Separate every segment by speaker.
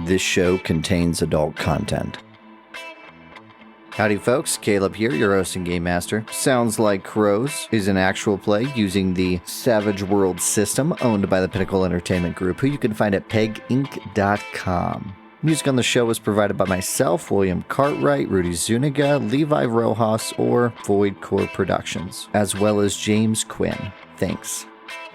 Speaker 1: This show contains adult content. Howdy folks, Caleb here, your host and game master. Sounds Like Crows is an actual play using the Savage World system owned by the Pinnacle Entertainment Group, who you can find at peginc.com. Music on the show was provided by myself, William Cartwright, Rudy Zuniga, Levi Rojas, or Void Core Productions, as well as James Quinn. Thanks.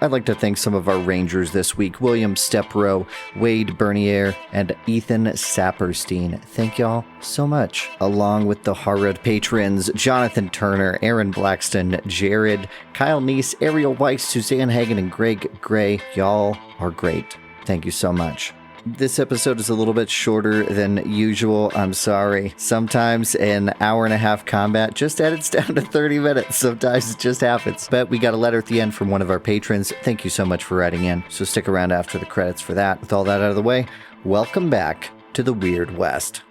Speaker 1: I'd like to thank some of our Rangers this week, William Stepro, Wade Bernier, and Ethan Saperstein. Thank y'all so much. Along with the Harrod patrons, Jonathan Turner, Aaron Blackston, Jared, Kyle Neese, Ariel Weiss, Suzanne Hagen, and Greg Gray. Y'all are great. Thank you so much. This episode is a little bit shorter than usual. I'm sorry. Sometimes an hour and a half combat just edits down to 30 minutes. Sometimes it just happens. But we got a letter at the end from one of our patrons. Thank you so much for writing in. So stick around after the credits for that. With all that out of the way, welcome back to the Weird West.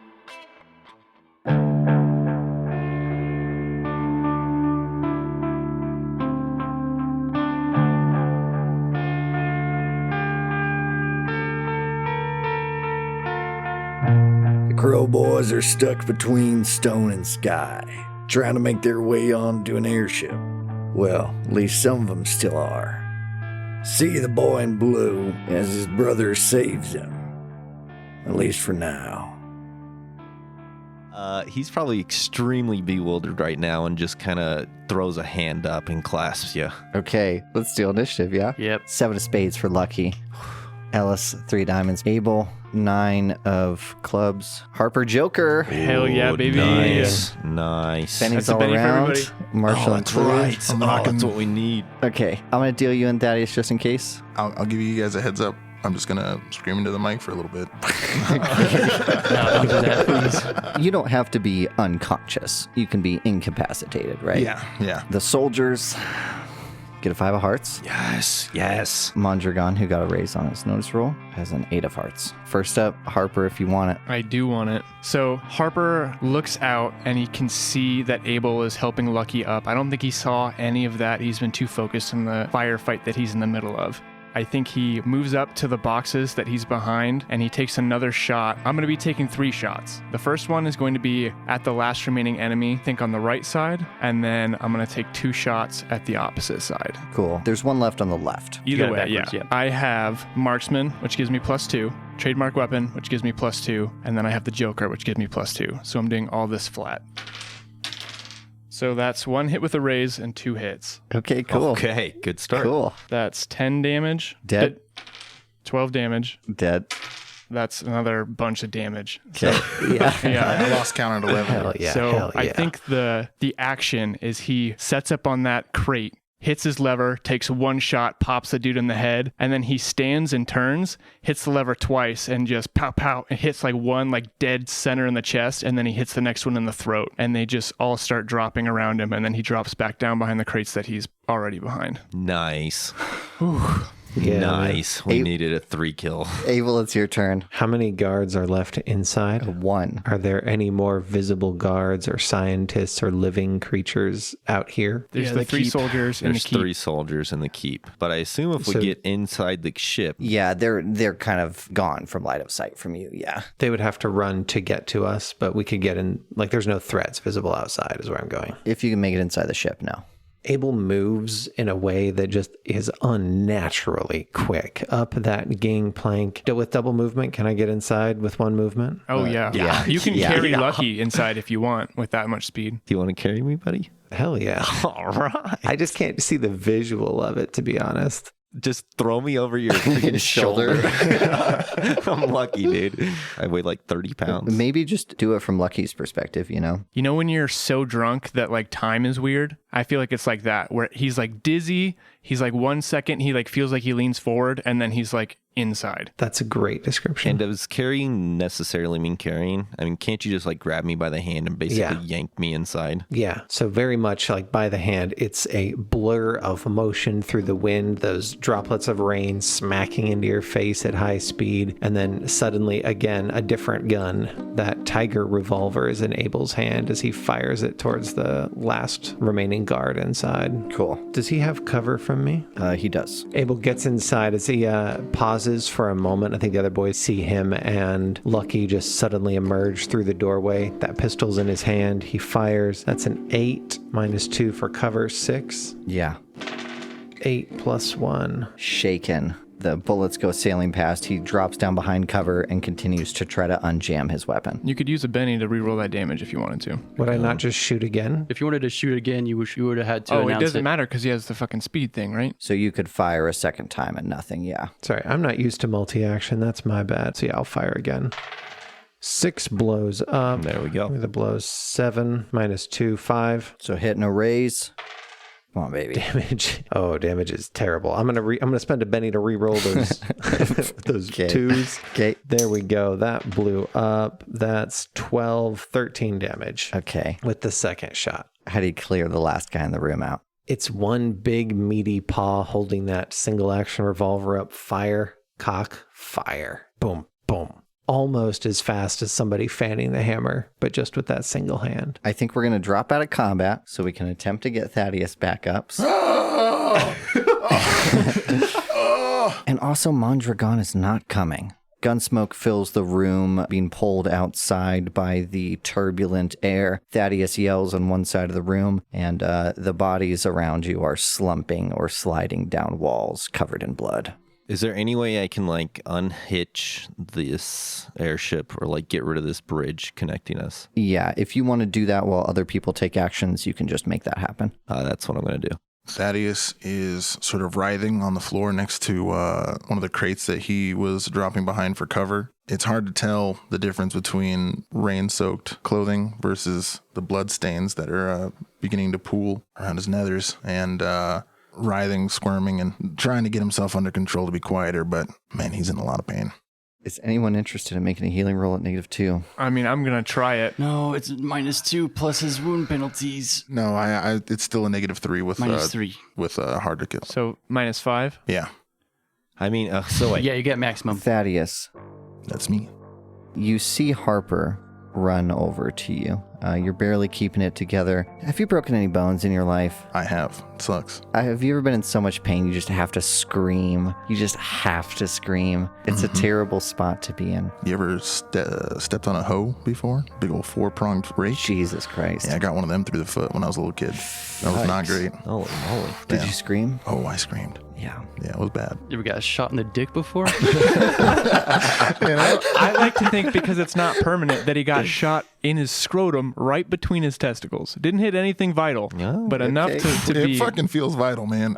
Speaker 1: Crow boys are stuck between stone and sky, trying to make their way onto an airship. Well, at least some of them still are. See the boy in blue as his brother saves him. At least for now.
Speaker 2: He's probably extremely bewildered right now and just kind of throws a hand up and clasps you.
Speaker 1: Okay, let's do initiative, yeah?
Speaker 3: Yep.
Speaker 1: 7 of spades for Lucky. Ellis, 3 diamonds. Abel, 9 of clubs. Harper, Joker.
Speaker 3: Hell yeah, baby.
Speaker 2: Nice.
Speaker 1: Benny's
Speaker 3: That's a
Speaker 1: all
Speaker 3: Benny for
Speaker 1: around.
Speaker 3: everybody.
Speaker 1: Marshall
Speaker 2: that's
Speaker 1: included.
Speaker 2: right. That's what we need.
Speaker 1: Okay, I'm going to deal you and Thaddeus just in case.
Speaker 4: I'll give you guys a heads up. I'm just going to scream into the mic for a little bit.
Speaker 3: No, don't do that, please.
Speaker 1: You don't have to be unconscious. You can be incapacitated, right?
Speaker 4: Yeah.
Speaker 1: The soldiers get a 5 of hearts.
Speaker 2: Yes.
Speaker 1: Mondragon, who got a raise on his notice roll, has an 8 of hearts. First up, Harper, if you want it.
Speaker 3: I do want it. So Harper looks out and he can see that Abel is helping Lucky up. I don't think he saw any of that. He's been too focused on the firefight that he's in the middle of. I think he moves up to the boxes that he's behind and he takes another shot. I'm going to be taking 3 shots. The first one is going to be at the last remaining enemy, think on the right side, and then I'm going to take 2 shots at the opposite side.
Speaker 1: Cool. There's one left on the left.
Speaker 3: Either
Speaker 5: got it
Speaker 3: way,
Speaker 5: backwards,
Speaker 3: yeah.
Speaker 5: yep.
Speaker 3: I have Marksman, which gives me +2, Trademark Weapon, which gives me +2, and then I have the Joker, which gives me +2. So I'm doing all this flat. So that's 1 hit with a raise and 2 hits.
Speaker 1: Okay, cool.
Speaker 2: Okay, good start.
Speaker 1: Cool.
Speaker 3: That's 10 damage.
Speaker 1: Dead.
Speaker 3: 12 damage.
Speaker 1: Dead.
Speaker 3: That's another bunch of damage.
Speaker 1: Okay. Yeah.
Speaker 3: Yeah.
Speaker 4: I lost count at 11.
Speaker 1: Hell yeah.
Speaker 3: So
Speaker 1: hell yeah.
Speaker 3: I think the action is he sets up on that crate, hits his lever, takes 1 shot, pops the dude in the head, and then he stands and turns, hits the lever twice, and just pow pow, and hits like one like dead center in the chest, and then he hits the next one in the throat, and they just all start dropping around him, and then he drops back down behind the crates that he's already behind.
Speaker 2: Nice.
Speaker 6: Yeah,
Speaker 2: Nice. We
Speaker 1: Eight-
Speaker 2: needed a 3 kill.
Speaker 1: Abel, it's your turn.
Speaker 6: How many guards are left inside?
Speaker 1: 1.
Speaker 6: Are there any more visible guards or scientists or living creatures out here?
Speaker 3: There's the 3 soldiers in the
Speaker 2: There's
Speaker 3: keep.
Speaker 2: 3 soldiers in the keep. But I assume if we
Speaker 6: So-
Speaker 2: get inside the ship,
Speaker 1: Yeah, they're kind of gone from line of sight from you. Yeah.
Speaker 6: They would have to run to get to us, but we could get in. Like, there's no threats visible outside is where I'm going.
Speaker 1: If you can make it inside the ship, no.
Speaker 6: Abel moves in a way that just is unnaturally quick up that gangplank. With double movement, can I get inside with 1 movement?
Speaker 3: Oh, yeah.
Speaker 1: yeah.
Speaker 3: You can
Speaker 1: Yeah.
Speaker 3: carry Lucky inside if you want with that much speed.
Speaker 2: do you want to carry me, buddy?
Speaker 6: Hell yeah.
Speaker 2: All right.
Speaker 6: I just can't see the visual of it, to be honest.
Speaker 2: Just throw me over your freaking shoulder. I'm lucky, dude. I weigh like 30 pounds.
Speaker 1: Maybe just do it from Lucky's perspective, you know?
Speaker 3: You know when you're so drunk that like time is weird? I feel like it's like that, where he's like dizzy. He's like 1 second, he like feels like he leans forward, and then he's like inside.
Speaker 6: That's a great description.
Speaker 2: And does carrying necessarily mean carrying? I mean, can't you just like grab me by the hand and basically
Speaker 6: Yeah.
Speaker 2: yank me inside?
Speaker 6: Yeah. So very much like by the hand, it's a blur of motion through the wind, those droplets of rain smacking into your face at high speed. And then suddenly again, a different gun. That Tiger revolver is in Abel's hand as he fires it towards the last remaining guard inside.
Speaker 1: Cool.
Speaker 6: Does he have cover from me?
Speaker 1: He does.
Speaker 6: Abel gets inside as he pauses pauses for a moment. I think the other boys see him and Lucky just suddenly emerge through the doorway. That pistol's in his hand. He fires. That's an 8 minus 2 for cover, 6.
Speaker 1: Yeah.
Speaker 6: 8 plus 1.
Speaker 1: Shaken. The bullets go sailing past. He drops down behind cover and continues to try to unjam his weapon.
Speaker 3: You could use a Benny to reroll that damage if you wanted to.
Speaker 6: Would I not just shoot again?
Speaker 5: If you wanted to shoot again, you would have had to
Speaker 3: Oh,
Speaker 5: announce
Speaker 3: it doesn't matter because he has the fucking speed thing, right?
Speaker 1: So you could fire a second time and nothing, yeah.
Speaker 6: Sorry, I'm not used to multi-action. That's my bad. So yeah, I'll fire again. 6 blows up.
Speaker 2: There we go.
Speaker 6: The blows 7 minus 2, 5.
Speaker 1: So hitting a raise. Come on, baby.
Speaker 6: Damage. Oh, damage is terrible. I'm gonna spend a Benny to re-roll those those
Speaker 1: Okay.
Speaker 6: 2s.
Speaker 1: Okay.
Speaker 6: There we go. That blew up. That's 12, 13 damage
Speaker 1: Okay.
Speaker 6: with the second shot.
Speaker 1: How do you clear the last guy in the room out?
Speaker 6: It's one big meaty paw holding that single action revolver up. Fire, cock, fire. Boom, boom. Almost as fast as somebody fanning the hammer, but just with that single hand.
Speaker 1: I think we're going to drop out of combat so we can attempt to get Thaddeus back up. And also, Mondragon is not coming. Gunsmoke fills the room, being pulled outside by the turbulent air. Thaddeus yells on one side of the room, and the bodies around you are slumping or sliding down walls covered in blood.
Speaker 2: Is there any way I can like unhitch this airship or like get rid of this bridge connecting us?
Speaker 1: Yeah, if you want to do that while other people take actions, you can just make that happen.
Speaker 2: That's what I'm going to do.
Speaker 4: Thaddeus is sort of writhing on the floor next to one of the crates that he was dropping behind for cover. It's hard to tell the difference between rain-soaked clothing versus the blood stains that are beginning to pool around his nethers, and writhing, squirming, and trying to get himself under control to be quieter, but man, he's in a lot of pain.
Speaker 1: Is anyone interested in making a healing roll at -2?
Speaker 3: I mean, I'm going to try it.
Speaker 5: No, it's -2 plus his wound penalties.
Speaker 4: No, it's still a -3 with
Speaker 5: -3.
Speaker 4: with hard to kill.
Speaker 3: So -5.
Speaker 4: Yeah,
Speaker 2: I mean, so wait.
Speaker 5: Yeah, you get maximum.
Speaker 1: Thaddeus,
Speaker 4: that's me.
Speaker 1: you see Harper run over to you. You're barely keeping it together. Have you broken any bones in your life?
Speaker 4: I have. It sucks.
Speaker 1: Have you ever been in so much pain you just have to scream? You just have to scream. It's a terrible spot to be in.
Speaker 4: You ever stepped on a hoe before? Big old 4-pronged rake?
Speaker 1: Jesus Christ.
Speaker 4: Yeah, I got one of them through the foot when I was a little kid. That was not great.
Speaker 2: Holy moly.
Speaker 1: Did
Speaker 4: Yeah.
Speaker 1: you scream?
Speaker 4: Oh, I screamed.
Speaker 1: Yeah.
Speaker 4: Yeah, it was bad.
Speaker 5: You ever got shot in the dick before?
Speaker 3: I like to think because it's not permanent that he got shot in his scrotum right between his testicles. Didn't hit anything vital, but enough to
Speaker 4: It
Speaker 3: be.
Speaker 4: fucking feels vital, man.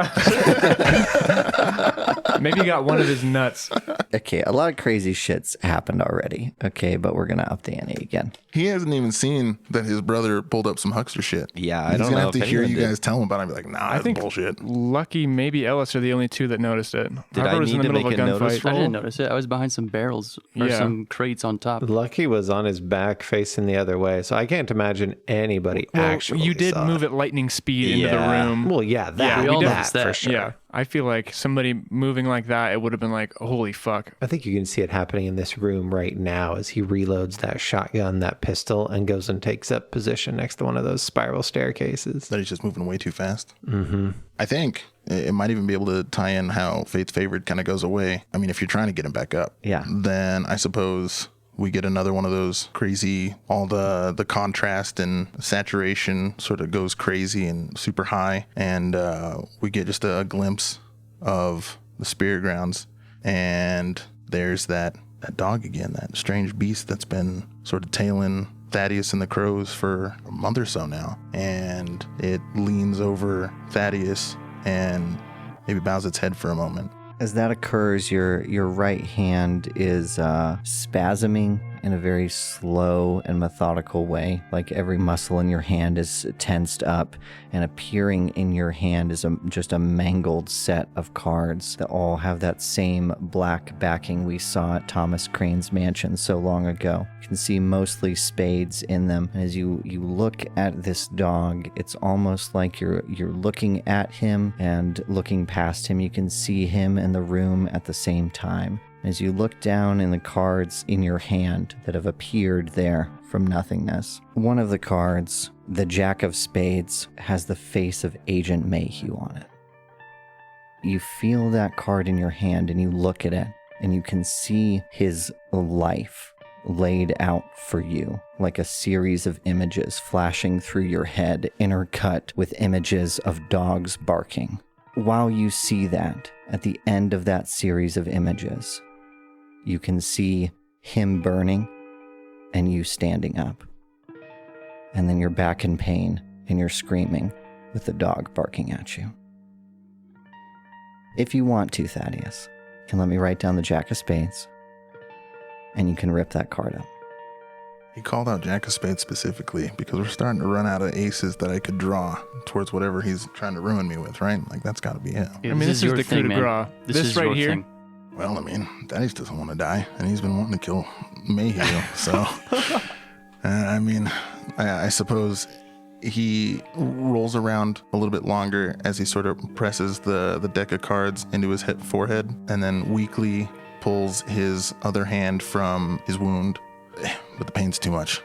Speaker 3: Maybe he got one of his nuts.
Speaker 1: Okay, a lot of crazy shit's happened already. Okay, but we're going to up the ante again.
Speaker 4: He hasn't even seen that his brother pulled up some huckster shit.
Speaker 2: Yeah, I
Speaker 4: He's
Speaker 2: don't
Speaker 4: gonna
Speaker 2: know
Speaker 4: have to
Speaker 2: if
Speaker 4: hear
Speaker 2: anyone
Speaker 4: you
Speaker 2: did.
Speaker 4: guys tell him about it and be like, nah, that's
Speaker 3: think
Speaker 4: bullshit.
Speaker 3: Lucky, maybe Ellis are the only two that noticed it.
Speaker 2: Did
Speaker 3: Harper
Speaker 2: I
Speaker 3: was in
Speaker 2: need
Speaker 3: the
Speaker 2: to
Speaker 3: middle of
Speaker 2: make
Speaker 3: a
Speaker 2: a notice
Speaker 3: gunfight.
Speaker 5: I didn't notice it. I was behind some barrels or
Speaker 3: Yeah.
Speaker 5: some crates on top.
Speaker 6: Lucky was on his back facing the other way, so I can't imagine anybody
Speaker 3: Well,
Speaker 6: actually
Speaker 3: you did
Speaker 6: saw
Speaker 3: move
Speaker 6: it.
Speaker 3: at lightning speed into the
Speaker 2: Yeah.
Speaker 3: room.
Speaker 6: Well, yeah, that,
Speaker 3: Yeah,
Speaker 5: we all
Speaker 6: that
Speaker 5: noticed
Speaker 6: for
Speaker 5: that.
Speaker 6: sure.
Speaker 3: Yeah, I feel like somebody moving like that, it would have been like, holy fuck.
Speaker 6: I think you can see it happening in this room right now as he reloads that shotgun, that pistol, and goes and takes up position next to one of those spiral staircases.
Speaker 4: That he's just moving way too fast. Mm-hmm. I think it might even be able to tie in how Fate's Favored kind of goes away. I mean, if you're trying to get him back up,
Speaker 1: Yeah.
Speaker 4: then I suppose we get another one of those crazy, all the contrast and saturation sort of goes crazy and super high. And we get just a glimpse of the spirit grounds. And there's that dog again, that strange beast that's been sort of tailing Thaddeus and the crows for a month or so now. And it leans over Thaddeus and maybe bows its head for a moment.
Speaker 1: As that occurs, your right hand is spasming in a very slow and methodical way. Like every muscle in your hand is tensed up, and appearing in your hand is just a mangled set of cards that all have that same black backing we saw at Thomas Crane's mansion so long ago. You can see mostly spades in them. And as you look at this dog, it's almost like you're looking at him and looking past him. You can see him in the room at the same time. As you look down in the cards in your hand that have appeared there from nothingness, one of the cards, the Jack of Spades, has the face of Agent Mayhew on it. You feel that card in your hand and you look at it, and you can see his life laid out for you, like a series of images flashing through your head, intercut with images of dogs barking. While you see that, at the end of that series of images, you can see him burning and you standing up. And then you're back in pain and you're screaming with the dog barking at you. If you want to, Thaddeus, you can let me write down the Jack of Spades, and you can rip that card up.
Speaker 4: He called out Jack of Spades specifically because we're starting to run out of aces that I could draw towards whatever he's trying to ruin me with, right? Like, that's got to be it.
Speaker 5: Yeah,
Speaker 3: I mean, this is
Speaker 5: your
Speaker 3: the coup
Speaker 5: thing,
Speaker 3: de
Speaker 5: man.
Speaker 3: grace.
Speaker 5: This
Speaker 3: This
Speaker 5: is
Speaker 3: right
Speaker 5: your
Speaker 3: here.
Speaker 5: thing.
Speaker 4: Well, I mean, Thaddeus doesn't want to die, and he's been wanting to kill Mayhew, so... I suppose he rolls around a little bit longer as he sort of presses the deck of cards into his forehead, and then weakly pulls his other hand from his wound, but the pain's too much.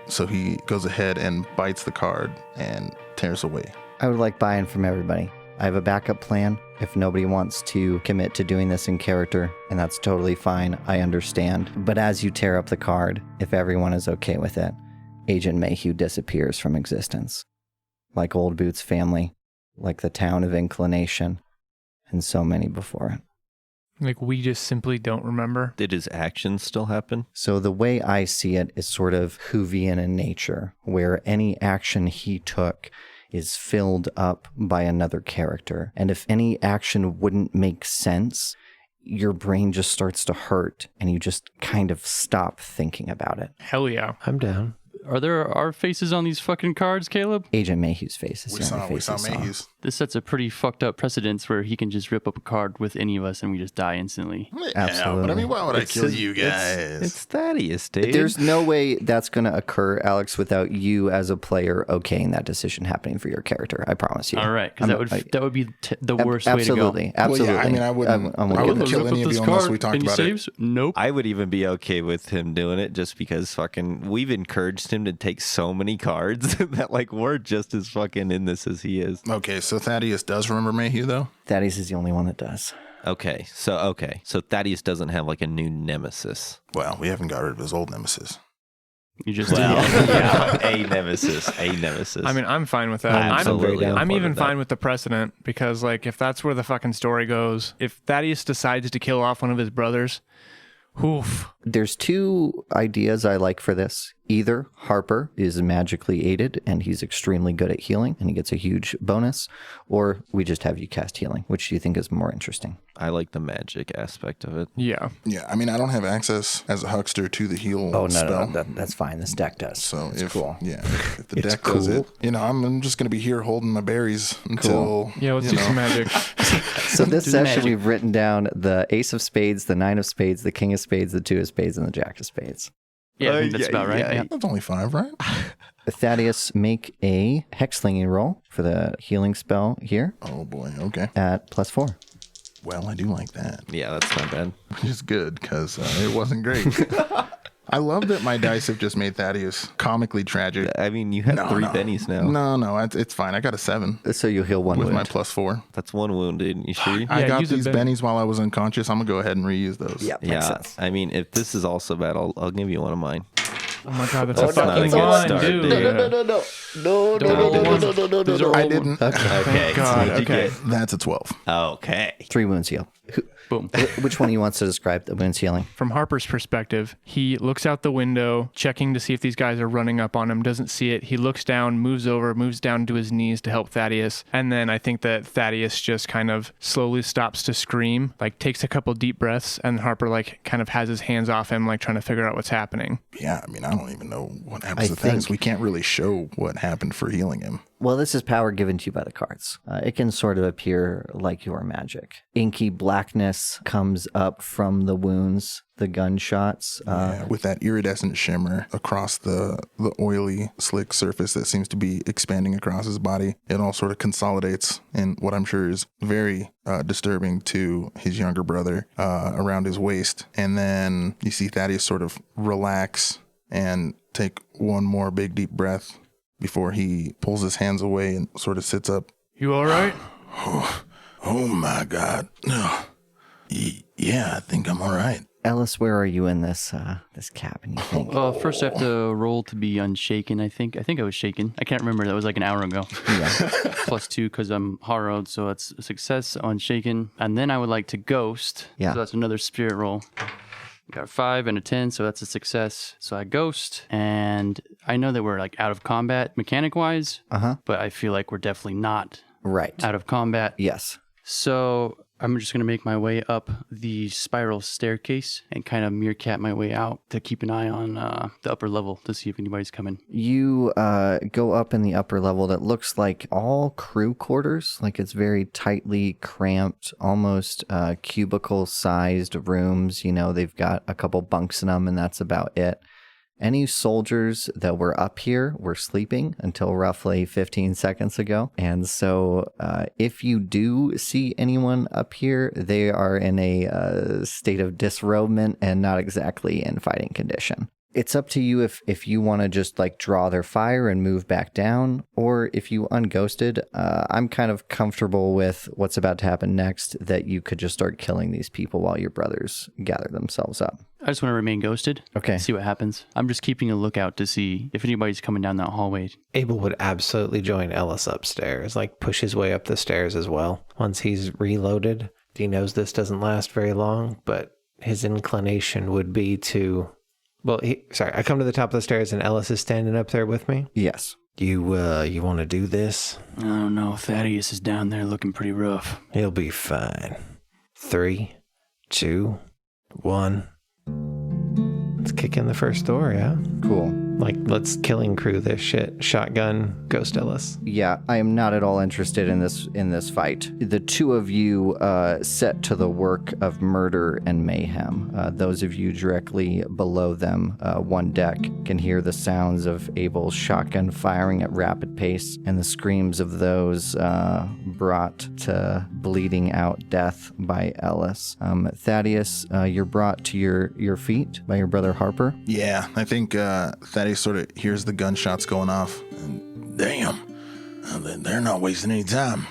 Speaker 4: So he goes ahead and bites the card and tears away.
Speaker 1: I would like buy-in from everybody. I have a backup plan. If nobody wants to commit to doing this in character, and that's totally fine, I understand. But as you tear up the card, if everyone is okay with it, Agent Mayhew disappears from existence. Like Old Boots' family, like the town of Inclination, and so many before it.
Speaker 3: Like, we just simply don't remember.
Speaker 2: Did his actions still happen?
Speaker 1: So the way I see it is sort of Whovian in nature, where any action he took is filled up by another character. And if any action wouldn't make sense, your brain just starts to hurt and you just kind of stop thinking about it.
Speaker 3: Hell yeah.
Speaker 6: I'm down.
Speaker 5: Are there our faces on these fucking cards, Caleb?
Speaker 1: Agent Mayhew's face is
Speaker 4: We
Speaker 1: the only
Speaker 4: saw
Speaker 1: face you saw.
Speaker 4: Mayhew's.
Speaker 5: This sets a pretty fucked up precedence where he can just rip up a card with any of us and we just die instantly.
Speaker 4: Yeah,
Speaker 1: Absolutely.
Speaker 4: but I mean, why would I kill
Speaker 2: his-
Speaker 4: you guys?
Speaker 2: It's Thaddeus, dude.
Speaker 1: There's no way that's going to occur, Alex, without you as a player okaying that decision happening for your character. I promise you.
Speaker 5: All right, because that would be the worst
Speaker 1: absolutely,
Speaker 5: way to go.
Speaker 1: absolutely.
Speaker 4: Well, yeah, I mean, I wouldn't-
Speaker 1: I'm with
Speaker 4: I
Speaker 1: you.
Speaker 4: wouldn't kill any of you unless we talked
Speaker 5: Any
Speaker 4: about it.
Speaker 5: saves? Nope.
Speaker 2: I would even be okay with him doing it just because fucking we've encouraged him to take so many cards that like we're just as fucking in this as he is.
Speaker 4: Okay, so Thaddeus does remember Mayhew, though?
Speaker 1: Thaddeus is the only one that does.
Speaker 2: Okay, so Thaddeus doesn't have like a new nemesis.
Speaker 4: Well, we haven't got rid of his old nemesis.
Speaker 5: You just
Speaker 2: Well,
Speaker 5: did.
Speaker 2: yeah, a nemesis.
Speaker 3: I mean, I'm fine with that.
Speaker 2: Absolutely,
Speaker 3: I'm
Speaker 2: fine
Speaker 3: even
Speaker 2: with that.
Speaker 3: fine with the precedent because, like, if that's where the fucking story goes, if Thaddeus decides to kill off one of his brothers, oof.
Speaker 1: There's two ideas I like for this. Either Harper is magically aided and he's extremely good at healing and he gets a huge bonus, or we just have you cast healing. Which do you think is more interesting?
Speaker 2: I like the magic aspect of it.
Speaker 3: Yeah.
Speaker 4: Yeah, I mean, I don't have access as a huckster to the heal
Speaker 1: Oh, no,
Speaker 4: spell.
Speaker 1: that's fine. This deck does.
Speaker 4: So
Speaker 1: it's
Speaker 4: if
Speaker 1: cool.
Speaker 4: if the
Speaker 6: It's
Speaker 4: deck does
Speaker 6: cool.
Speaker 4: it, I'm just gonna be here holding my berries until
Speaker 3: Yeah, let's do some magic.
Speaker 1: So this
Speaker 5: Do the
Speaker 1: session
Speaker 5: magic.
Speaker 1: we've written down the Ace of Spades, the Nine of Spades, the King of Spades, the Two of Spades, and the Jack of Spades.
Speaker 5: Yeah, I think that's about right. Yeah.
Speaker 4: That's only 5, right?
Speaker 1: Thaddeus, make a hex slinging roll for the healing spell here
Speaker 4: Oh boy. Okay.
Speaker 1: at +4.
Speaker 4: Well, I do like that,
Speaker 2: Yeah, that's not bad.
Speaker 4: which is good because it wasn't great. I love that my dice have just made Thaddeus comically tragic.
Speaker 2: I mean, you have three bennies now.
Speaker 4: No, it's fine. I got a 7
Speaker 1: So you heal one
Speaker 4: with my
Speaker 1: wound.
Speaker 4: +4.
Speaker 2: That's one wound, dude. You sure?
Speaker 4: I
Speaker 3: Yeah,
Speaker 4: got
Speaker 3: use a
Speaker 4: these
Speaker 3: Benny.
Speaker 4: bennies while I was unconscious. I'm gonna go ahead and reuse those.
Speaker 1: Yep, makes
Speaker 2: Yeah,
Speaker 1: sense.
Speaker 2: I mean, if this is also bad, I'll give you one of mine.
Speaker 3: Oh my god, that's
Speaker 2: Oh,
Speaker 3: a
Speaker 2: no,
Speaker 3: fucking
Speaker 2: that's not a good
Speaker 3: line,
Speaker 2: start,
Speaker 3: dude.
Speaker 2: dude.
Speaker 5: These are all
Speaker 4: I didn't.
Speaker 2: Okay,
Speaker 3: God,
Speaker 2: so what'd you
Speaker 3: okay.
Speaker 4: That's a 12.
Speaker 2: get? Okay.
Speaker 1: 3 wounds heal.
Speaker 5: Boom.
Speaker 1: Which one of you wants to describe the wounds healing?
Speaker 3: From Harper's perspective, he looks out the window, checking to see if these guys are running up on him, doesn't see it. He looks down, moves down to his knees to help Thaddeus. And then I think that Thaddeus just kind of slowly stops to scream, like takes a couple deep breaths, and Harper like kind of has his hands off him, like trying to figure out what's happening.
Speaker 4: Yeah, I mean, I don't even know what happens
Speaker 1: I
Speaker 4: to Thaddeus.
Speaker 1: think-
Speaker 4: We can't really show what happened for healing him.
Speaker 1: Well, this is power given to you by the cards. It can sort of appear like your magic. Inky blackness comes up from the wounds, the gunshots.
Speaker 4: Yeah, with that iridescent shimmer across the oily, slick surface that seems to be expanding across his body. It all sort of consolidates in what I'm sure is very disturbing to his younger brother around his waist. And then you see Thaddeus sort of relax and take one more big, deep breath before he pulls his hands away and sort of sits up.
Speaker 3: You all right?
Speaker 4: Oh my God. Yeah, I think I'm all right.
Speaker 1: Ellis, where are you in this this cabin, you think?
Speaker 5: First I have to roll to be unshaken, I think. I think I was shaken. I can't remember. That was like an hour ago.
Speaker 1: Yeah.
Speaker 5: +2 because I'm harrowed, so that's a success, unshaken. And then I would like to ghost.
Speaker 1: Yeah.
Speaker 5: So that's another spirit roll. Got a 5 and a 10, so that's a success. So I ghost, and I know that we're like out of combat mechanic-wise, but I feel like we're definitely not
Speaker 1: Right.
Speaker 5: out of combat.
Speaker 1: Yes.
Speaker 5: So I'm just going to make my way up the spiral staircase and kind of meerkat my way out to keep an eye on the upper level to see if anybody's coming.
Speaker 1: You go up in the upper level that looks like all crew quarters. Like it's very tightly cramped, almost cubicle-sized rooms. You know, they've got a couple bunks in them, and that's about it. Any soldiers that were up here were sleeping until roughly 15 seconds ago. And so if you do see anyone up here, they are in a state of disrobement and not exactly in fighting condition. It's up to you if you want to just like draw their fire and move back down, or if you unghosted. I'm kind of comfortable with what's about to happen next, that you could just start killing these people while your brothers gather themselves up.
Speaker 5: I just want to remain ghosted.
Speaker 1: Okay.
Speaker 5: See what happens. I'm just keeping a lookout to see if anybody's coming down that hallway.
Speaker 6: Abel would absolutely join Ellis upstairs, like push his way up the stairs as well. Once he's reloaded, he knows this doesn't last very long, but his inclination would be to... Well, I come to the top of the stairs and Ellis is standing up there with me.
Speaker 1: Yes.
Speaker 6: You want to do this?
Speaker 5: I don't know. Thaddeus is down there looking pretty rough.
Speaker 6: He'll be fine. 3, 2, 1. Let's kick in the first door, yeah?
Speaker 1: Cool.
Speaker 6: Like, let's killing crew this shit. Shotgun, Ghost Ellis.
Speaker 1: Yeah, I am not at all interested in this fight. The two of you set to the work of murder and mayhem. Those of you directly below them, one deck, can hear the sounds of Abel's shotgun firing at rapid pace and the screams of those brought to bleeding out death by Ellis. Thaddeus, you're brought to your feet by your brother Harper.
Speaker 4: Yeah, I think Thaddeus sort of hears the gunshots going off. And damn, they're not wasting any time.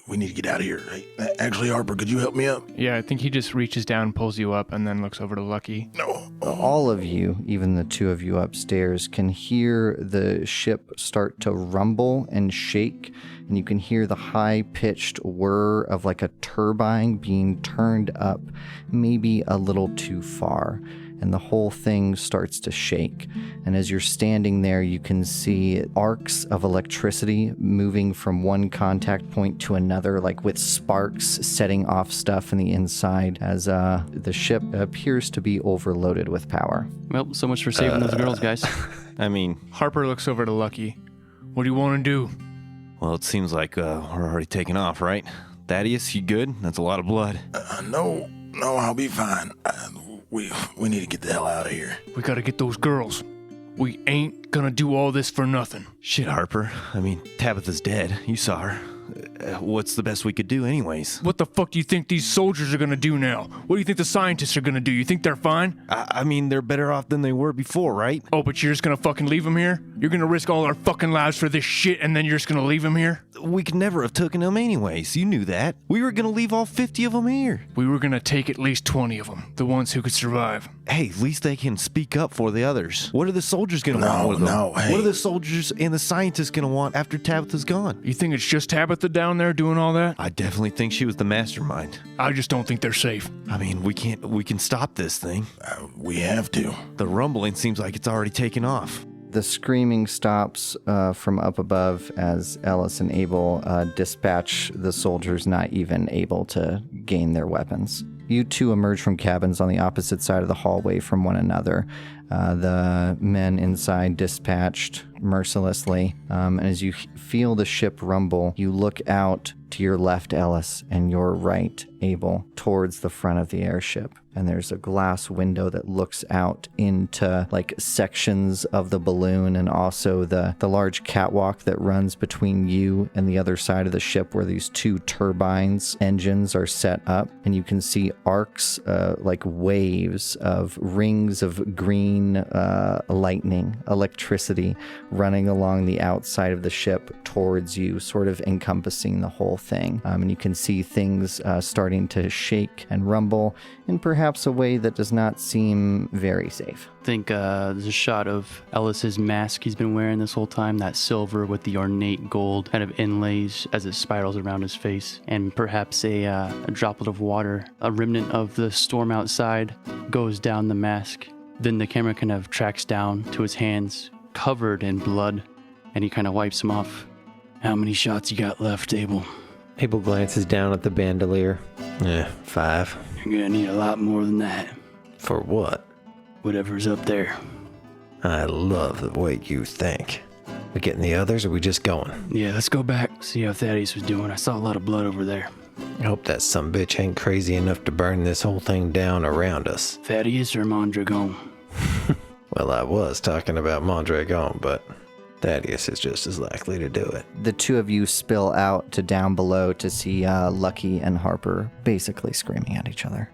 Speaker 4: We need to get out of here. Hey, actually, Harper, could you help me up?
Speaker 3: Yeah, I think he just reaches down, pulls you up, and then looks over to Lucky.
Speaker 4: No.
Speaker 1: All of you, even the two of you upstairs, can hear the ship start to rumble and shake, and you can hear the high-pitched whir of like a turbine being turned up maybe a little too far. And the whole thing starts to shake. And as you're standing there, you can see arcs of electricity moving from one contact point to another, like with sparks setting off stuff in the inside, as the ship appears to be overloaded with power.
Speaker 5: Well, so much for saving those girls, guys.
Speaker 2: I mean,
Speaker 3: Harper looks over to Lucky. What do you want to do?
Speaker 2: well, it seems like we're already taking off, right? Thaddeus, you good? That's a lot of blood.
Speaker 4: No, I'll be fine. We need to get the hell out of here.
Speaker 3: We gotta get those girls. We ain't gonna do all this for nothing.
Speaker 2: Shit, Harper. I mean, Tabitha's dead. You saw her. What's the best we could do anyways?
Speaker 3: What the fuck do you think these soldiers are gonna do now? What do you think the scientists are gonna do? You think they're fine?
Speaker 2: I mean, they're better off than they were before, right?
Speaker 3: Oh, but you're just gonna fucking leave them here? You're gonna risk all our fucking lives for this shit and then you're just gonna leave them here?
Speaker 2: We could never have taken them anyways. You knew that. We were gonna leave all 50 of them here.
Speaker 3: We were gonna take at least 20 of them, the ones who could survive.
Speaker 2: Hey, at least they can speak up for the others. What are the soldiers gonna want with them?
Speaker 4: Hey.
Speaker 2: What are the soldiers and the scientists gonna want after Tabitha's gone?
Speaker 3: You think it's just Tabitha down there doing all that?
Speaker 2: I definitely think she was the mastermind.
Speaker 3: I just don't think they're safe.
Speaker 2: I mean, we can stop this thing.
Speaker 4: We have to.
Speaker 2: The rumbling seems like it's already taken off.
Speaker 1: The screaming stops from up above as Ellis and Abel dispatch the soldiers not even able to gain their weapons. You two emerge from cabins on the opposite side of the hallway from one another. The men inside dispatched mercilessly. And as you feel the ship rumble, you look out to your left, Ellis, and your right, Abel, towards the front of the airship. and there's a glass window that looks out into like sections of the balloon, and also the large catwalk that runs between you and the other side of the ship where these two turbines engines are set up, and you can see arcs like waves of rings of green lightning, electricity running along the outside of the ship towards you, sort of encompassing the whole thing. And you can see things starting to shake and rumble in perhaps a way that does not seem very safe.
Speaker 5: I think there's a shot of Ellis's mask he's been wearing this whole time, that silver with the ornate gold kind of inlays as it spirals around his face, and perhaps a droplet of water, a remnant of the storm outside, goes down the mask. Then the camera kind of tracks down to his hands, covered in blood, and he kind of wipes them off. How many shots you got left, Abel?
Speaker 6: Abel glances down at the bandolier. 5.
Speaker 5: You're gonna need a lot more than that.
Speaker 6: For what?
Speaker 5: Whatever's up there.
Speaker 6: I love the way you think. We getting the others, or we just going?
Speaker 5: Yeah, let's go back, see how Thaddeus was doing. I saw a lot of blood over there.
Speaker 6: I hope that sumbitch ain't crazy enough to burn this whole thing down around us.
Speaker 5: Thaddeus or Mondragon?
Speaker 6: Well, I was talking about Mondragon, but Thaddeus is just as likely to do it.
Speaker 1: The two of you spill out to down below to see Lucky and Harper basically screaming at each other.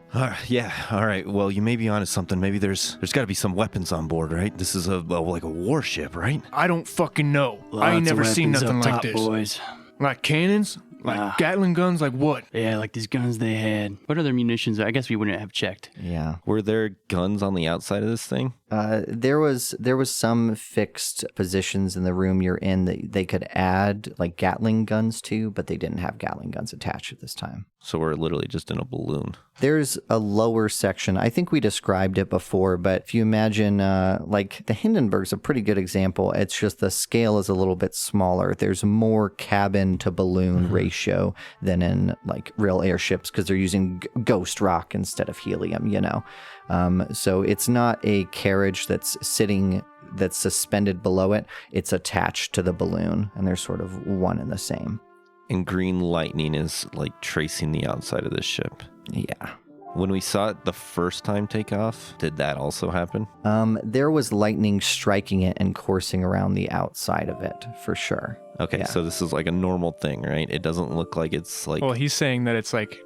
Speaker 2: Yeah, all right. Well, you may be onto something. Maybe there's got to be some weapons on board, right? This is like a warship, right?
Speaker 3: I don't fucking know.
Speaker 5: Lots
Speaker 3: I ain't
Speaker 5: of
Speaker 3: never seen
Speaker 5: weapons
Speaker 3: nothing
Speaker 5: up
Speaker 3: like
Speaker 5: top,
Speaker 3: this.
Speaker 5: boys.
Speaker 3: Like cannons? Like
Speaker 5: Nah.
Speaker 3: Gatling guns? Like what?
Speaker 5: Yeah, like these guns they had. What other munitions? I guess we wouldn't have checked.
Speaker 1: Yeah.
Speaker 2: Were there guns on the outside of this thing?
Speaker 1: There was some fixed positions in the room you're in that they could add like Gatling guns to, but they didn't have Gatling guns attached at this time.
Speaker 2: So we're literally just in a balloon.
Speaker 1: There's a lower section. I think we described it before, but if you imagine, like the Hindenburg's a pretty good example. It's just the scale is a little bit smaller. There's more cabin to balloon ratio than in like real airships because they're using ghost rock instead of helium, you know? So it's not a carriage that's suspended below it. It's attached to the balloon, and they're sort of one and the same.
Speaker 2: And green lightning is like tracing the outside of this ship.
Speaker 1: Yeah.
Speaker 2: When we saw it the first time take off, did that also happen?
Speaker 1: There was lightning striking it and coursing around the outside of it, for sure.
Speaker 2: Okay,
Speaker 1: Yeah.
Speaker 2: so this is like a normal thing, right? It doesn't look like it's like...
Speaker 3: Well, he's saying that it's like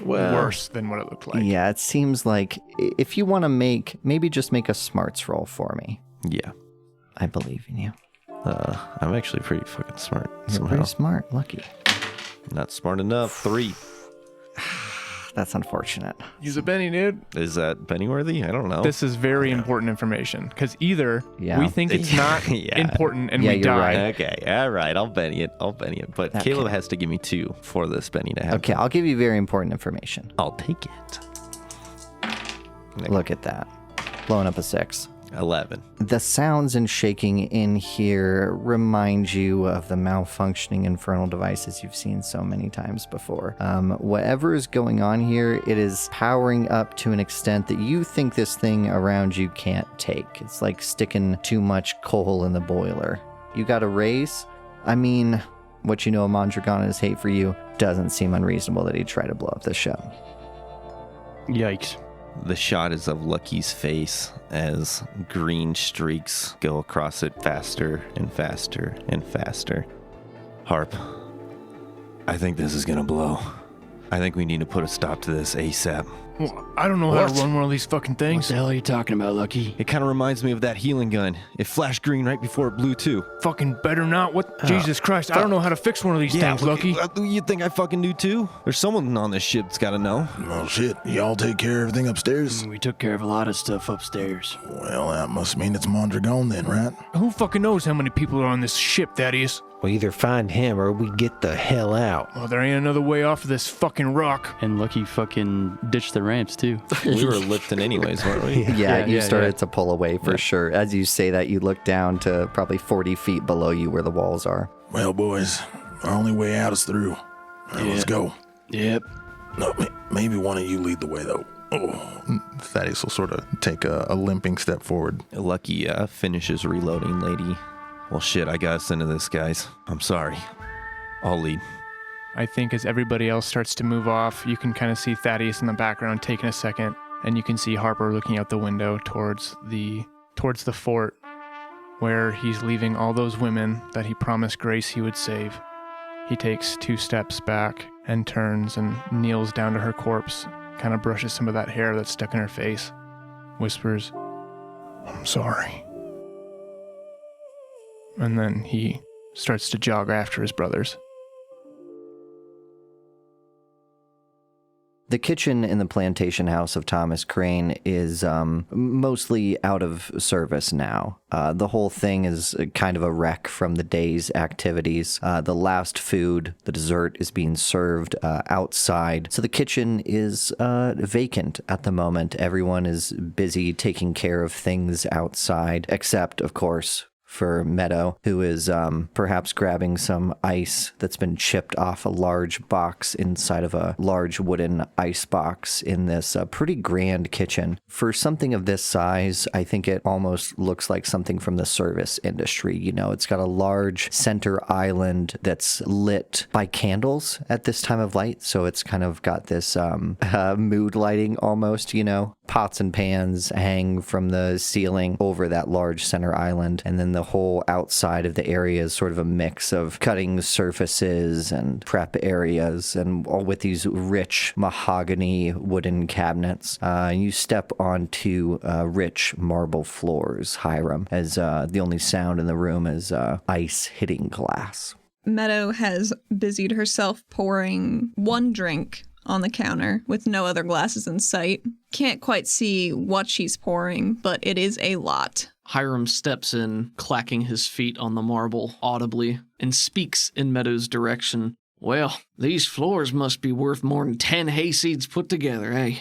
Speaker 3: worse than what it looked like.
Speaker 1: Yeah, it seems like if you want to maybe just make a smarts roll for me.
Speaker 2: Yeah.
Speaker 1: I believe in you.
Speaker 2: I'm actually pretty fucking smart
Speaker 1: You're
Speaker 2: somehow.
Speaker 1: pretty smart, Lucky.
Speaker 2: Not smart enough. 3.
Speaker 1: That's unfortunate.
Speaker 3: Use a Benny, dude.
Speaker 2: Is that Pennyworthy? I don't know.
Speaker 3: This is very important information because either we think it's not
Speaker 2: Yeah.
Speaker 3: important and
Speaker 1: Yeah,
Speaker 3: we
Speaker 1: you're
Speaker 3: die.
Speaker 1: right.
Speaker 2: Okay, all right. I'll Benny it. But
Speaker 1: Okay.
Speaker 2: Caleb has to give me 2 for this Benny to happen.
Speaker 1: Okay, I'll give you very important information.
Speaker 2: I'll take it.
Speaker 1: Look at that. Blowing up a 6.
Speaker 2: 11.
Speaker 1: The sounds and shaking in here remind you of the malfunctioning infernal devices you've seen so many times before. Whatever is going on here, it is powering up to an extent that you think this thing around you can't take. It's like sticking too much coal in the boiler. You got a raise? I mean, what you know of Mondragon and his hate for you doesn't seem unreasonable that he'd try to blow up the show.
Speaker 5: Yikes.
Speaker 2: The shot is of Lucky's face as green streaks go across it faster and faster and faster. Harp, I think this is gonna blow. I think we need to put a stop to this ASAP.
Speaker 3: Well, I don't know how to run one of these fucking
Speaker 5: What
Speaker 3: things.
Speaker 5: the hell are you talking about, Lucky?
Speaker 2: It kind of reminds me of that healing gun. It flashed green right before it blew too.
Speaker 3: Fucking better not. What? Jesus Christ. I don't know how to fix one of these things, Lucky.
Speaker 2: You think I fucking do too? There's someone on this ship that's gotta know.
Speaker 4: Well, shit. Y'all take care of everything upstairs?
Speaker 5: We took care of a lot of stuff upstairs.
Speaker 4: Well, that must mean it's Mondragon then, right?
Speaker 3: Who fucking knows how many people are on this ship, Thaddeus?
Speaker 6: We either find him or we get the hell out.
Speaker 3: Well, there ain't another way off of this fucking rock.
Speaker 5: And Lucky fucking ditched the ramps, too.
Speaker 2: We were lifting anyways, weren't we?
Speaker 1: Yeah, you
Speaker 5: yeah,
Speaker 1: started
Speaker 5: yeah.
Speaker 1: to pull away for sure. As you say that, you look down to probably 40 feet below you where the walls are.
Speaker 4: Well, boys, our only way out is through. Now, let's go.
Speaker 5: Yep.
Speaker 4: No, maybe one of you lead the way, though. Oh. Thaddeus will sort of take a limping step forward.
Speaker 2: Lucky finishes reloading, lady. Well, shit, I got us into this, guys. I'm sorry. I'll lead.
Speaker 3: I think as everybody else starts to move off, you can kind of see Thaddeus in the background taking a second and you can see Harper looking out the window towards the fort, where he's leaving all those women that he promised Grace he would save. He takes 2 steps back and turns and kneels down to her corpse, kind of brushes some of that hair that's stuck in her face, whispers, "I'm sorry." And then he starts to jog after his brothers.
Speaker 1: The kitchen in the plantation house of Thomas Crane is mostly out of service now. The whole thing is kind of a wreck from the day's activities. The last food, the dessert, is being served outside. So the kitchen is vacant at the moment. Everyone is busy taking care of things outside, except, of course, for Meadow, who is perhaps grabbing some ice that's been chipped off a large box inside of a large wooden ice box in this pretty grand kitchen. For something of this size, I think it almost looks like something from the service industry. You know, it's got a large center island that's lit by candles at this time of light, so it's kind of got this mood lighting almost, you know. Pots and pans hang from the ceiling over that large center island, and then the whole outside of the area is sort of a mix of cutting surfaces and prep areas, and all with these rich mahogany wooden cabinets. You step onto rich marble floors, Hiram, as the only sound in the room is ice hitting glass.
Speaker 7: Meadow has busied herself pouring 1 drink on the counter with no other glasses in sight. Can't quite see what she's pouring, but it is a lot.
Speaker 8: Hiram steps in, clacking his feet on the marble audibly, and speaks in Meadow's direction. "Well, these floors must be worth more than 10 hayseeds put together, eh?"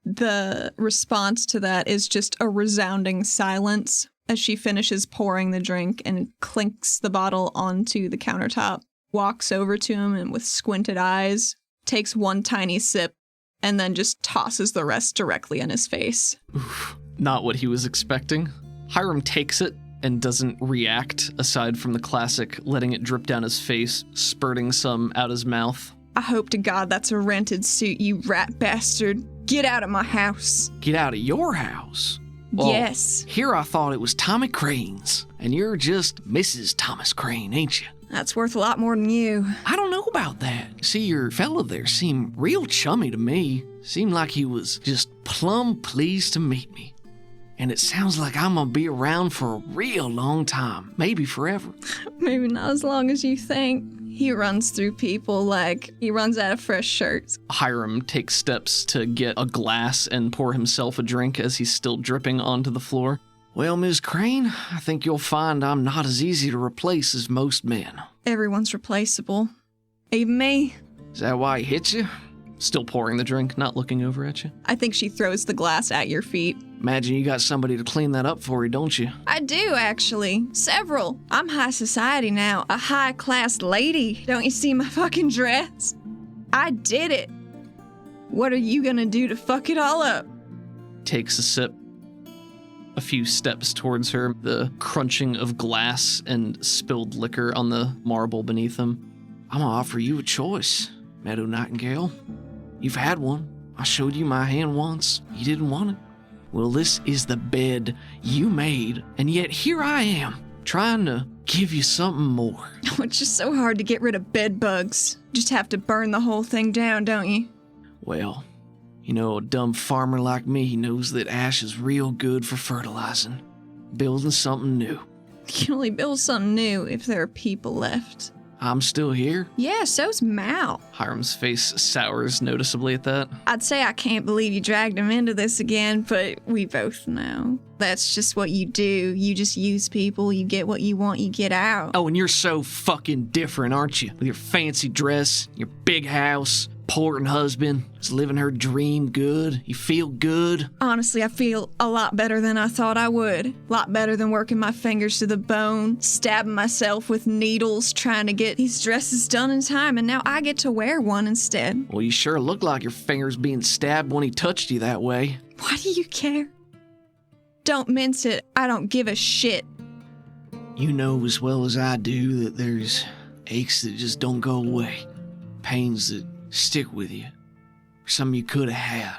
Speaker 7: The response to that is just a resounding silence as she finishes pouring the drink and clinks the bottle onto the countertop, walks over to him and with squinted eyes takes 1 tiny sip, and then just tosses the rest directly in his face.
Speaker 8: Oof, not what he was expecting. Hiram takes it and doesn't react, aside from the classic letting it drip down his face, spurting some out his mouth.
Speaker 7: I hope to God that's a rented suit, you rat bastard. Get out of my house.
Speaker 8: Get out of your house? Well,
Speaker 7: yes.
Speaker 8: Here I thought it was Tommy Crane's, and you're just Mrs. Thomas Crane, ain't you?
Speaker 7: That's worth a lot more than you.
Speaker 8: I don't know about that. See, your fella there seemed real chummy to me. Seemed like he was just plumb pleased to meet me. And it sounds like I'm gonna be around for a real long time, maybe forever.
Speaker 7: Maybe not as long as you think. He runs through people like he runs out of fresh shirts.
Speaker 8: Hiram takes steps to get a glass and pour himself a drink as he's still dripping onto the floor. Well, Ms. Crane, I think you'll find I'm not as easy to replace as most men.
Speaker 7: Everyone's replaceable. Even me.
Speaker 8: Is that why he hit you? Still pouring the drink, not looking over at you.
Speaker 7: I think she throws the glass at your feet.
Speaker 8: Imagine you got somebody to clean that up for you, don't you?
Speaker 7: I do, actually. Several. I'm high society now. A high-class lady. Don't you see my fucking dress? I did it. What are you gonna do to fuck it all up?
Speaker 8: Takes a sip. A few steps towards her, the crunching of glass and spilled liquor on the marble beneath him. I'm gonna offer you a choice, Meadow Nightingale. You've had one. I showed you my hand once. You didn't want it. Well, this is the bed you made, and yet here I am, trying to give you something more.
Speaker 7: Oh, it's just so hard to get rid of bed bugs. Just have to burn the whole thing down, don't you?
Speaker 8: Well, you know, a dumb farmer like me knows that ash is real good for fertilizing. Building something new.
Speaker 7: You can only build something new if there are people left.
Speaker 8: I'm still here.
Speaker 7: Yeah, so's Mal.
Speaker 8: Hiram's face sours noticeably at that.
Speaker 7: I'd say I can't believe you dragged him into this again, but we both know. That's just what you do. You just use people, you get what you want, you get out.
Speaker 8: Oh, and you're so fucking different, aren't you? With your fancy dress, your big house, important husband, is living her dream good. You feel good.
Speaker 7: Honestly, I feel a lot better than I thought I would. A lot better than working my fingers to the bone, stabbing myself with needles, trying to get these dresses done in time, and now I get to wear one instead.
Speaker 8: Well, you sure look like your fingers being stabbed when he touched you that way.
Speaker 7: Why do you care? Don't mince it. I don't give a shit.
Speaker 8: You know as well as I do that there's aches that just don't go away. Pains that stick with you. Some you could have had.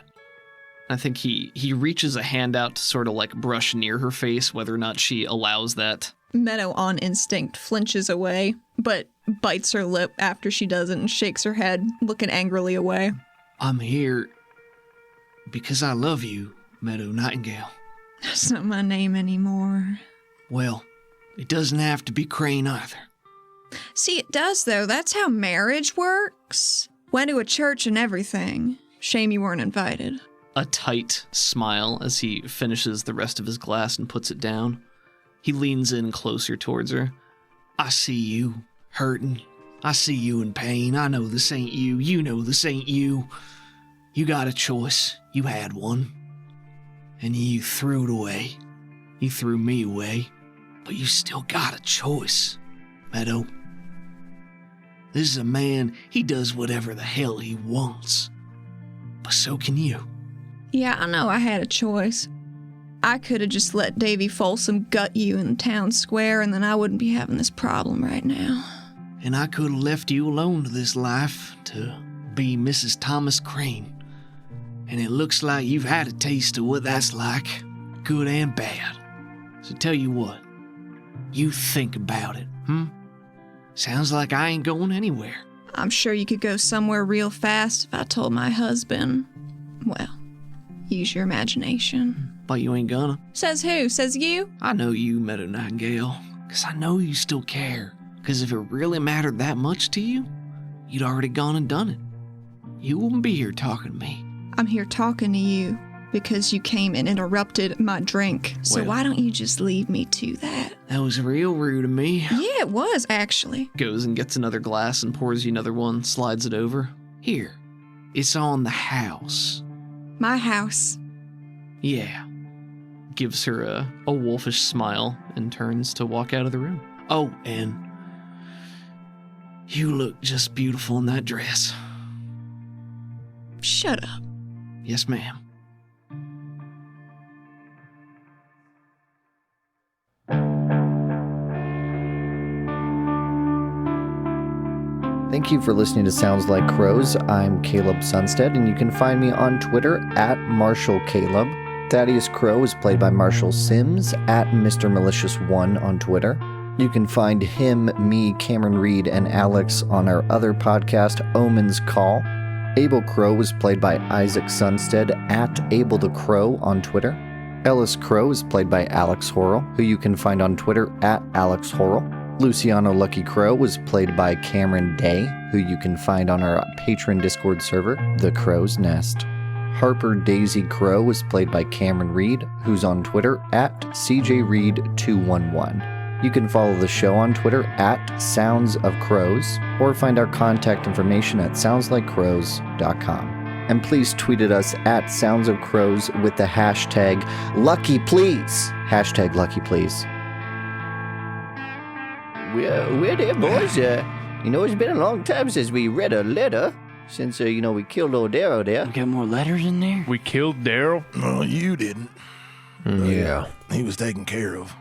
Speaker 8: I think he reaches a hand out to sort of like brush near her face, whether or not she allows that.
Speaker 7: Meadow, on instinct, flinches away, but bites her lip after she does it and shakes her head, looking angrily away.
Speaker 8: I'm here because I love you, Meadow Nightingale.
Speaker 7: That's not my name anymore.
Speaker 8: Well, it doesn't have to be Crane either.
Speaker 7: See, it does, though. That's how marriage works. Went to a church and everything. Shame you weren't invited.
Speaker 8: A tight smile as he finishes the rest of his glass and puts it down. He leans in closer towards her. I see you hurting. I see you in pain. I know this ain't you. You know this ain't you. You got a choice. You had one. And you threw it away. You threw me away. But you still got a choice, Meadow. This is a man, he does whatever the hell he wants. But so can you.
Speaker 7: Yeah, I know I had a choice. I could have just let Davy Folsom gut you in the town square, and then I wouldn't be having this problem right now.
Speaker 8: And I could have left you alone to this life to be Mrs. Thomas Crane. And it looks like you've had a taste of what that's like, good and bad. So tell you what, you think about it, Sounds like I ain't going anywhere.
Speaker 7: I'm sure you could go somewhere real fast if I told my husband. Well, use your imagination.
Speaker 8: But you ain't gonna.
Speaker 7: Says who? Says you?
Speaker 8: I know you, Meadow Nightingale, 'cause I know you still care. 'Cause if it really mattered that much to you, you'd already gone and done it. You wouldn't be here talking to me.
Speaker 7: I'm here talking to you because you came and interrupted my drink. So
Speaker 8: Well.
Speaker 7: why don't you just leave me to that?
Speaker 8: That was real rude of me.
Speaker 7: Yeah, it was, actually.
Speaker 8: Goes and gets another glass and pours you another one, slides it over. Here, it's on the house.
Speaker 7: My house.
Speaker 8: Yeah. Gives her a wolfish smile and turns to walk out of the room. Oh, and you look just beautiful in that dress.
Speaker 7: Shut up.
Speaker 8: Yes, ma'am.
Speaker 1: Thank you for listening to Sounds Like Crows. I'm Caleb Sunstead, and you can find me on Twitter at MarshallCaleb. Thaddeus Crow is played by Marshall Sims at Mr. Malicious1 on Twitter. You can find him, me, Cameron Reed, and Alex on our other podcast, Omen's Call. Abel Crow was played by Isaac Sunstead at Abel the Crow on Twitter. Ellis Crow is played by Alex Horrell, who you can find on Twitter at Alex Horrell. Luciano Lucky Crow was played by Cameron Day, who you can find on our patron Discord server, The Crow's Nest. Harper Daisy Crow was played by Cameron Reed, who's on Twitter at CJReed211. You can follow the show on Twitter at Sounds of Crows, or find our contact information at soundslikecrows.com. And please tweet at us at Sounds of Crows with the hashtag LuckyPlease. Hashtag LuckyPlease. We're there, boys. It's been a long time since we read a letter. Since, we killed old Darrow there.
Speaker 5: We got more letters in there?
Speaker 3: We killed Daryl.
Speaker 4: No, you didn't.
Speaker 6: Yeah.
Speaker 4: He was taken care of.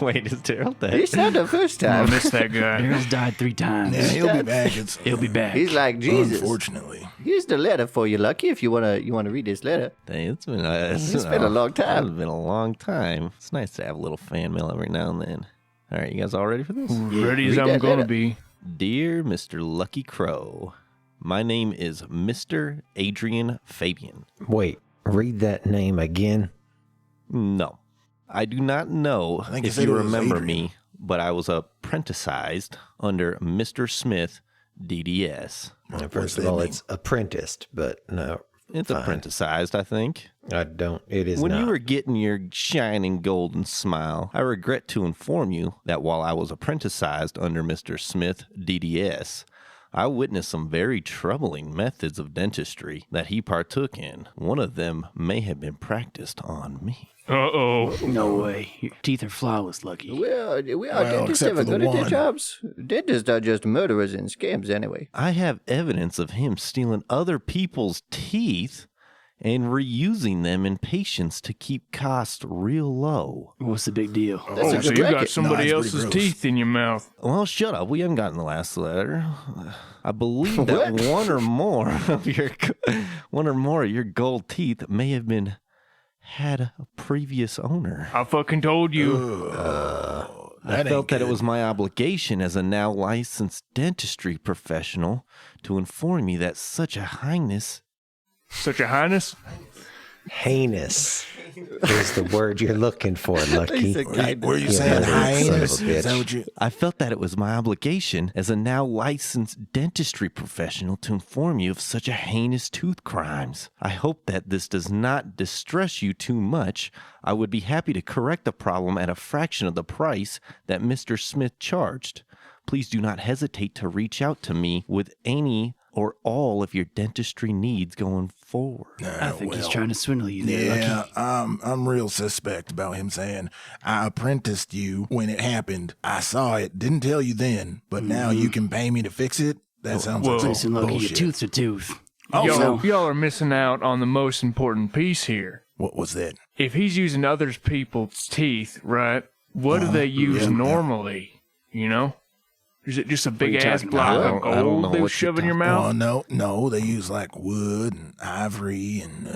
Speaker 2: Wait, is Daryl dead?
Speaker 1: It's not the first
Speaker 3: I
Speaker 1: time.
Speaker 3: miss that guy.
Speaker 5: Daryl's died 3 times.
Speaker 4: Yeah, he'll be back.
Speaker 5: He'll be back.
Speaker 1: He's like, Jesus.
Speaker 4: Unfortunately.
Speaker 1: Here's the letter for you, Lucky, if you wanna read this letter.
Speaker 2: Dang, it's been
Speaker 1: been a long time.
Speaker 2: It's been a long time. It's nice to have a little fan mail every now and then. All right, you guys all ready for this?
Speaker 3: Ready as
Speaker 1: read
Speaker 3: I'm
Speaker 1: that
Speaker 3: going to
Speaker 1: letter.
Speaker 3: be.
Speaker 2: Dear Mr. Lucky Crow, my name is Mr. Adrian Fabian.
Speaker 6: Wait, read that name again.
Speaker 2: No, I do not know
Speaker 4: think you
Speaker 2: if
Speaker 4: said
Speaker 2: you
Speaker 4: it was
Speaker 2: remember
Speaker 4: Adrian.
Speaker 2: me, but I was apprenticized under Mr. Smith, DDS.
Speaker 6: First of all, it's apprenticed, but no.
Speaker 2: It's
Speaker 6: fine.
Speaker 2: apprenticized, I think.
Speaker 6: I don't. It is
Speaker 2: When
Speaker 6: not.
Speaker 2: you were getting your shining golden smile, I regret to inform you that while I was apprenticized under Mr. Smith, DDS, I witnessed some very troubling methods of dentistry that he partook in. One of them may have been practiced on me.
Speaker 3: Uh-oh.
Speaker 5: No way. Your teeth are flawless, Lucky.
Speaker 1: Well,
Speaker 4: Well,
Speaker 1: dentists
Speaker 4: except
Speaker 1: ever
Speaker 4: for the
Speaker 1: good at their
Speaker 4: one.
Speaker 1: jobs. Dentists are just murderers and scams anyway.
Speaker 2: I have evidence of him stealing other people's teeth and reusing them in patients to keep costs real low.
Speaker 5: What's the big deal?
Speaker 1: That's a
Speaker 3: So
Speaker 1: good
Speaker 3: you got
Speaker 1: racket.
Speaker 3: somebody
Speaker 9: No, it's
Speaker 3: else's
Speaker 9: pretty gross.
Speaker 3: teeth in your mouth.
Speaker 2: Well, shut up. We haven't gotten the last letter. I believe that
Speaker 1: What?
Speaker 2: one or more of your gold teeth may have had a previous owner.
Speaker 3: I fucking told you.
Speaker 2: I felt that it was my obligation as a now licensed dentistry professional to inform you that such a highness.
Speaker 3: Such a highness.
Speaker 6: Heinous is the word you're looking for, Lucky.
Speaker 9: Were you
Speaker 6: You
Speaker 9: saying
Speaker 6: murdered son of a
Speaker 9: hyenas? Is that
Speaker 6: bitch.
Speaker 9: what you?
Speaker 2: I felt that it was my obligation as a now licensed dentistry professional to inform you of such a heinous tooth crimes. I hope that this does not distress you too much. I would be happy to correct the problem at a fraction of the price that Mr. Smith charged. Please do not hesitate to reach out to me with any or all of your dentistry needs going forward.
Speaker 5: I think he's trying to swindle you there,
Speaker 9: Yeah,
Speaker 5: Lucky.
Speaker 9: I'm real suspect about him saying, I apprenticed you when it happened. I saw it, didn't tell you then, but now you can pay me to fix it? That sounds like some
Speaker 5: Listen, Lucky,
Speaker 9: bullshit.
Speaker 5: your tooth's a tooth.
Speaker 9: Oh, so
Speaker 3: Y'all are missing out on the most important piece here.
Speaker 9: what was that?
Speaker 3: If he's using other people's teeth, right? What do they use normally? You know? Is it just a big ass
Speaker 5: talking
Speaker 3: block
Speaker 2: about?
Speaker 3: of
Speaker 2: I don't know
Speaker 3: gold they
Speaker 2: what
Speaker 3: shove
Speaker 2: you're
Speaker 3: in your
Speaker 9: Oh,
Speaker 3: mouth?
Speaker 9: no, they use like wood and ivory and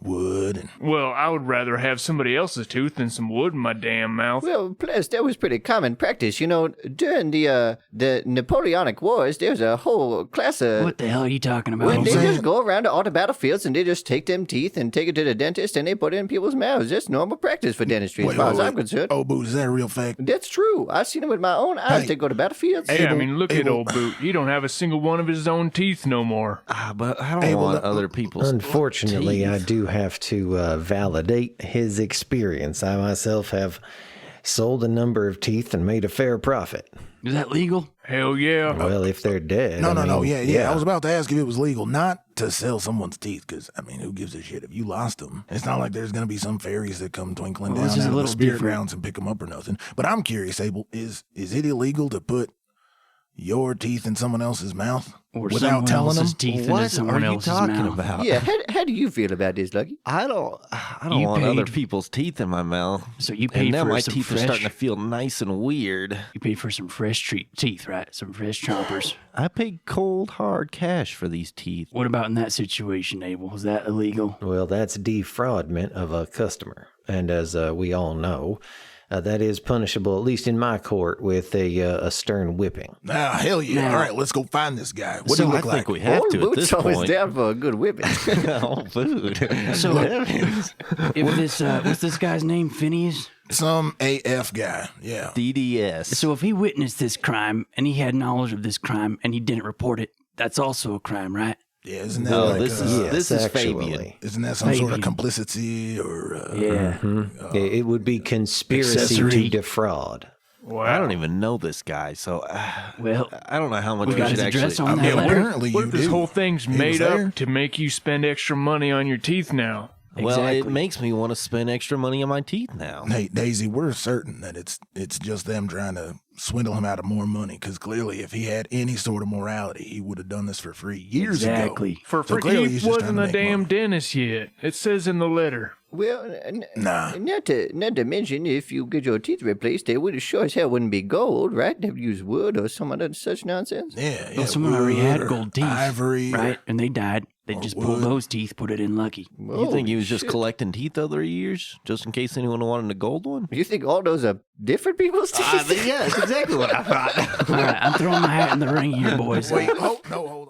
Speaker 9: wood and
Speaker 3: Well, I would rather have somebody else's tooth than some wood in my damn mouth.
Speaker 1: Well, plus that was pretty common practice. You know, during the Napoleonic Wars, there was a whole class of
Speaker 5: What the hell are you talking about?
Speaker 1: when they
Speaker 9: saying-
Speaker 1: just go around to all the battlefields and they just take them teeth and take it to the dentist and they put it in people's mouths. That's normal practice for dentistry, as far as I'm concerned.
Speaker 9: Oh, Boo, is that a real fact?
Speaker 1: That's true. I've seen it with my own eyes.
Speaker 9: Hey.
Speaker 1: They go to battlefields.
Speaker 3: Hey, I mean, look at
Speaker 9: Abel-
Speaker 3: old Boot. He don't have a single one of his own teeth no more.
Speaker 2: But I don't
Speaker 9: Hey, well,
Speaker 2: want
Speaker 9: look-
Speaker 2: other people's
Speaker 6: Unfortunately,
Speaker 2: teeth.
Speaker 6: I do have to validate his experience. I myself have sold a number of teeth and made a fair profit.
Speaker 5: Is that legal?
Speaker 3: Hell yeah.
Speaker 6: Well, if they're dead.
Speaker 9: No,
Speaker 6: I mean,
Speaker 9: yeah. I was about to ask if it was legal not to sell someone's teeth, because, I mean, who gives a shit if you lost them? It's not like there's going to be some fairies that come twinkling
Speaker 5: Well,
Speaker 9: down
Speaker 5: this is
Speaker 9: out
Speaker 5: a
Speaker 9: of the
Speaker 5: little
Speaker 9: spirit
Speaker 5: different.
Speaker 9: grounds and pick them up or nothing. But I'm curious, Abel, is it illegal to put your teeth in someone else's mouth
Speaker 5: Or
Speaker 9: without
Speaker 5: someone
Speaker 9: telling them?
Speaker 5: else's teeth
Speaker 2: What
Speaker 5: into someone
Speaker 2: are you
Speaker 5: else's
Speaker 2: talking
Speaker 5: mouth?
Speaker 2: about?
Speaker 1: Yeah, how do you feel about this, Lucky?
Speaker 2: I don't
Speaker 5: You
Speaker 2: want other
Speaker 5: paid-
Speaker 2: people's teeth in my mouth.
Speaker 5: So you paid
Speaker 2: And now
Speaker 5: for
Speaker 2: my
Speaker 5: some
Speaker 2: teeth are
Speaker 5: fresh.
Speaker 2: starting to feel nice and weird.
Speaker 5: You paid for some fresh teeth, right? Some fresh chompers.
Speaker 2: I paid cold hard cash for these teeth.
Speaker 5: What about in that situation, Abel? Was that illegal?
Speaker 6: Well, that's defraudment of a customer. And as we all know, that is punishable, at least in my court, with a stern whipping.
Speaker 9: Ah, hell yeah.
Speaker 5: Now-
Speaker 9: All right, let's go find this guy. What
Speaker 2: So
Speaker 9: do you
Speaker 2: I
Speaker 9: look like?
Speaker 2: think we have
Speaker 1: Old
Speaker 2: to at
Speaker 1: Boots
Speaker 2: this
Speaker 1: always
Speaker 2: point.
Speaker 1: down for a good whipping.
Speaker 2: Oh, food.
Speaker 5: So, if this what's this guy's name? Phineas.
Speaker 9: Some AF guy. Yeah.
Speaker 2: DDS.
Speaker 5: So if he witnessed this crime and he had knowledge of this crime and he didn't report it, that's also a crime, right?
Speaker 9: Yeah, isn't that
Speaker 2: No,
Speaker 9: like
Speaker 2: this
Speaker 6: Yes,
Speaker 2: is
Speaker 6: actually.
Speaker 2: Fabian.
Speaker 9: isn't that some sort of
Speaker 5: Fabian.
Speaker 9: complicity or
Speaker 5: Yeah.
Speaker 6: It would be conspiracy
Speaker 5: Accessory.
Speaker 6: to defraud.
Speaker 3: Wow.
Speaker 2: I don't even know this guy, so
Speaker 5: Well,
Speaker 2: I don't know how much
Speaker 5: we
Speaker 2: we
Speaker 5: got
Speaker 2: should
Speaker 5: his address
Speaker 2: actually.
Speaker 5: on that
Speaker 9: yeah,
Speaker 5: letter.
Speaker 9: apparently
Speaker 3: What
Speaker 9: you
Speaker 3: if this
Speaker 9: do.
Speaker 3: whole thing's
Speaker 9: He was
Speaker 3: made
Speaker 9: there.
Speaker 3: up to make you spend extra money on your teeth now?
Speaker 2: Well, it
Speaker 5: Exactly.
Speaker 2: makes me want to spend extra money on my teeth now.
Speaker 9: Hey, Daisy, we're certain that it's just them trying to swindle him out of more money, because clearly if he had any sort of morality, he would have done this for free years
Speaker 5: Exactly.
Speaker 9: ago.
Speaker 3: For
Speaker 9: So
Speaker 3: free,
Speaker 9: clearly
Speaker 3: he
Speaker 9: he's just trying
Speaker 3: wasn't
Speaker 9: to
Speaker 3: a
Speaker 9: make
Speaker 3: damn
Speaker 9: money.
Speaker 3: dentist yet. It says in the letter.
Speaker 1: Well,
Speaker 9: Nah.
Speaker 1: not to mention, if you get your teeth replaced, they would sure as hell wouldn't be gold, right? They'd use wood or some other such nonsense.
Speaker 9: Yeah, yeah.
Speaker 5: Well, someone already had
Speaker 9: wood or
Speaker 5: gold teeth,
Speaker 9: ivory, or-
Speaker 5: right? And they died. They just pulled
Speaker 9: wood.
Speaker 5: those teeth, put it in Lucky.
Speaker 2: You think he was just
Speaker 1: shit.
Speaker 2: collecting teeth other years, just in case anyone wanted a gold one?
Speaker 1: You think all those are different people's teeth?
Speaker 2: Yeah, that's exactly what I thought.
Speaker 5: All right, I'm throwing my hat in the ring here, boys.
Speaker 9: Wait, hold on.